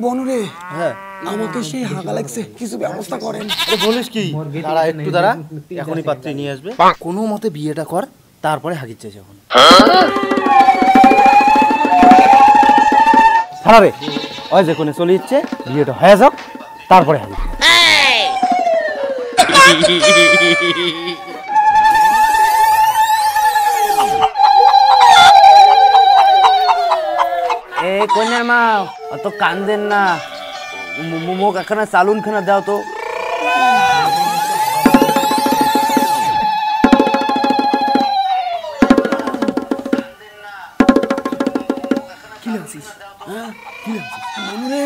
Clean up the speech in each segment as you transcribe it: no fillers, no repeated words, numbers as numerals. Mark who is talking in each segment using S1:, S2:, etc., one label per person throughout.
S1: বনুরে হ্যাঁ আমাকে সেই হাগা লাগছে, কিছু ব্যবস্থা করেন।
S2: বলিস কি? দাঁড়া একটু দাঁড়া, এখনই পাত্রী নিয়ে আসবে। কোনো মতে বিয়েটা কর, তারপরে হাগিচ্ছে যখন। ছাড়াবে ওই যে কোনে চলে যাচ্ছে, বিয়েটা হয়ে যাক তারপরে হাগি। কন্যার মা অত কান্দেন না, মুখ একখানা চালুন খানা দাও তো।
S1: কি লাগছিস? হ্যাঁ কি লাগছিস? বনুরে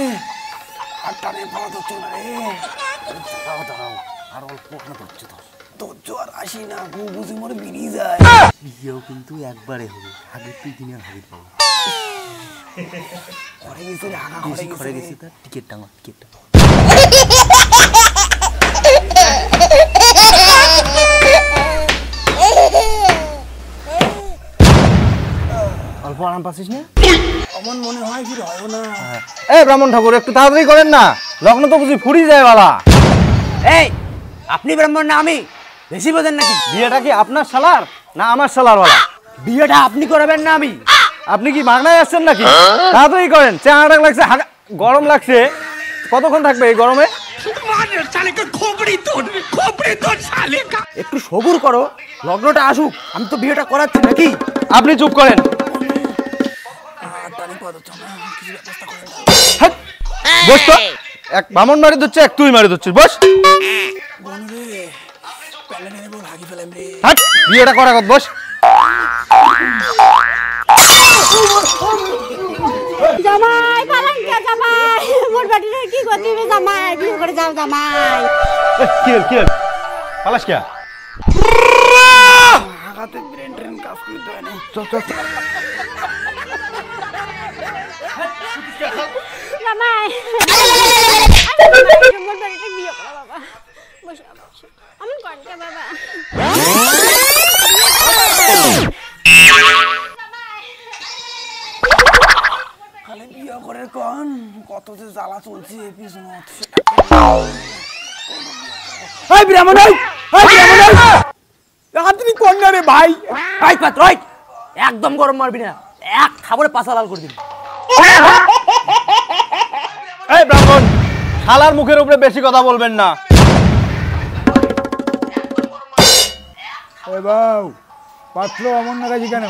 S1: হাতটা রে পাওয়া ধরছো না রে।
S2: দাঁড়াও দাঁড়াও, আর অল্প ওখানে ধরছে তো।
S1: ধরছ আর আসি না, গু বুঝি মরে বেরিয়ে যায়।
S2: বিয়েও কিন্তু একবারে হবে, আগের তুই দিনে হাগির পাবো।
S1: ঘরে গেছে রে, হাগা
S2: ঘরে গেছে, তার টিকিট টাঙা, টিকিট টাঙা। অল্প আরাম পাচ্ছিস না?
S1: আমার মনে হয় কি হয় না।
S2: এই ব্রাহ্মণ ঠাকুর একটু তাড়াতাড়ি করেন না, লগ্ন তো বুঝি ফুরি যায় বালা। এই আপনি ব্রাহ্মণ না আমি? বেশি বোঝেন নাকি? বিয়েটা কি আপনার শালার না আমার শালার বালা? বিয়েটা আপনি করাবেন না আমি? আপনি কি মাগনায় আসছেন নাকি? তাড়াতাড়ি করেন, চেহারা লাগছে, গরম লাগছে। কতক্ষণ থাকবে এই গরমে? একটু সবুর করো, লগ্নটা আসুক, আমি তো বিয়েটা করাচ্ছি নাকি। আপনি চুপ করেন। বস তো, এক বামন মারি দিচ্ছে, এক তুই মারি দিচ্ছিস, বস। বিয়েটা করা কত, বস।
S3: জামাই পালান কে জামাই, মোর বাড়িতে কি করতে হবে জামাই, বিয়ে করে যাও জামাই।
S2: কি হল, কি হল, পালাস কে?
S1: হাগাতে ব্রেন ট্রেন কাজ করতে হয় না।
S2: চল চল
S3: জামাই মোর বাড়িতে বিয়ে করো বাবা, বসো বসো, আমি কোনটা বাবা।
S1: খালি বিয়ে করে কোন কত যে জ্বালা চলছে পিছনে। এই ব্রাহ্মণ, এই ব্রাহ্মণ, এই তুমি কোন না রে ভাই?
S2: এই পাত্র, একদম গরম মারবি না, এক খাবারে পাছা লাল করে দিবি। এই ব্রাহ্মণ, শালার মুখের উপরে বেশি কথা বলবেন না।
S4: এ বাউ, পাত্র অমন নাগাজি কেন?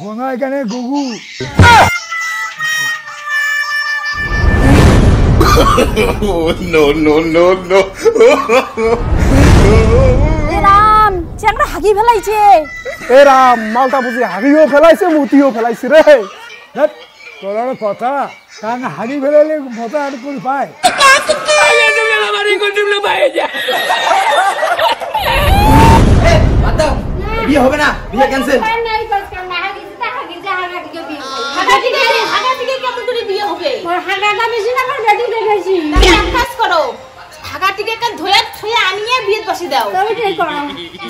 S4: গোনা এখানে গুগু।
S5: No, no, no, no.
S3: Ram চেংড়া হাগি ফেলাইছে।
S4: এ রাম, মালটা বুঝি হাগিও ফেলাইছে, মুতিও ফেলাইছে রে। দেখ তোর কথা, কারণ হাগি ফেলাইলে মজা আর কোন পায়।
S2: বিয়ে হবে না, বিয়ে ক্যান্সেল।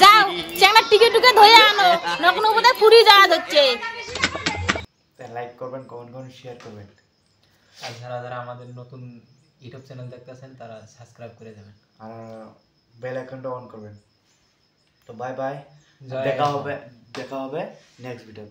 S3: যাও চেংড়া টিকিট টুকে ধরে আনো, নকন উপরে ফুরি যাওয়া হচ্ছে।
S2: লাইক করবেন, কমেন্ট করবেন, শেয়ার করবেন।
S6: আর যারা যারা আমাদের নতুন ইউটিউব চ্যানেল দেখতেছেন তারা সাবস্ক্রাইব করে দেবেন
S2: আর বেল আইকনটা অন করবেন। তো বাই বাই,
S6: জয়
S2: দেখা হবে নেক্সট ভিডিওতে।